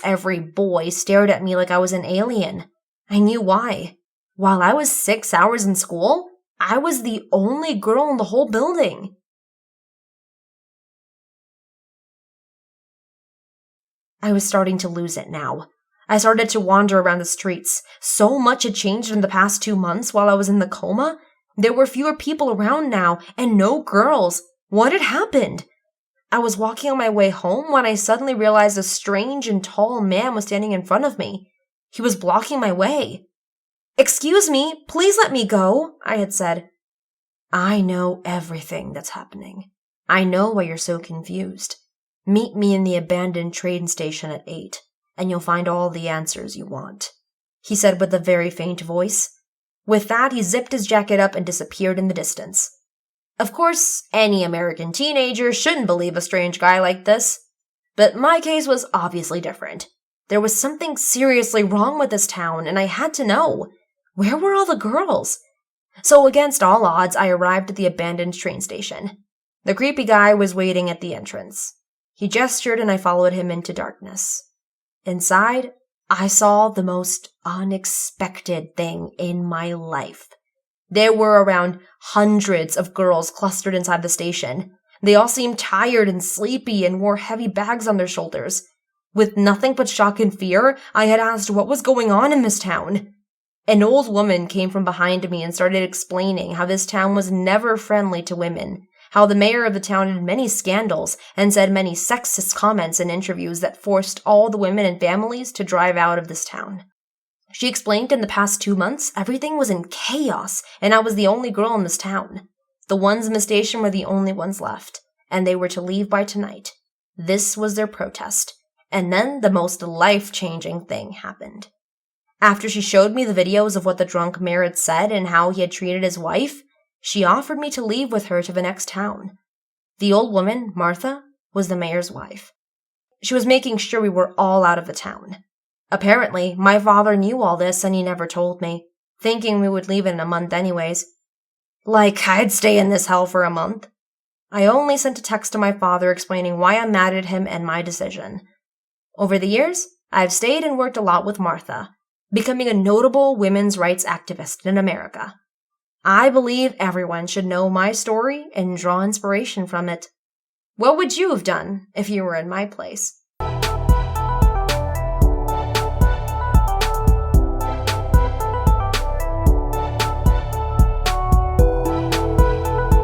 Every boy stared at me like I was an alien. I knew why. While I was 6 hours in school, I was the only girl in the whole building. I was starting to lose it now. I started to wander around the streets. So much had changed in the past 2 months while I was in the coma. There were fewer people around now, and no girls. What had happened? I was walking on my way home when I suddenly realized a strange and tall man was standing in front of me. He was blocking my way. "Excuse me, please let me go," I had said. "I know everything that's happening. I know why you're so confused. Meet me in the abandoned train station at 8, and you'll find all the answers you want," he said with a very faint voice. With that, he zipped his jacket up and disappeared in the distance. Of course, any American teenager shouldn't believe a strange guy like this. But my case was obviously different. There was something seriously wrong with this town, and I had to know. Where were all the girls? So against all odds, I arrived at the abandoned train station. The creepy guy was waiting at the entrance. He gestured and I followed him into darkness. Inside, I saw the most unexpected thing in my life. There were around hundreds of girls clustered inside the station. They all seemed tired and sleepy and wore heavy bags on their shoulders. With nothing but shock and fear, I had asked what was going on in this town. An old woman came from behind me and started explaining how this town was never friendly to women, how the mayor of the town had many scandals and said many sexist comments in interviews that forced all the women and families to drive out of this town. She explained in the past 2 months, everything was in chaos, and I was the only girl in this town. The ones in the station were the only ones left, and they were to leave by tonight. This was their protest. And then the most life-changing thing happened. After she showed me the videos of what the drunk mayor had said and how he had treated his wife, she offered me to leave with her to the next town. The old woman, Martha, was the mayor's wife. She was making sure we were all out of the town. Apparently, my father knew all this and he never told me, thinking we would leave in a month anyways. Like I'd stay in this hell for a month. I only sent a text to my father explaining why I'm mad at him and my decision. Over the years, I've stayed and worked a lot with Martha, becoming a notable women's rights activist in America. I believe everyone should know my story and draw inspiration from it. What would you have done if you were in my place?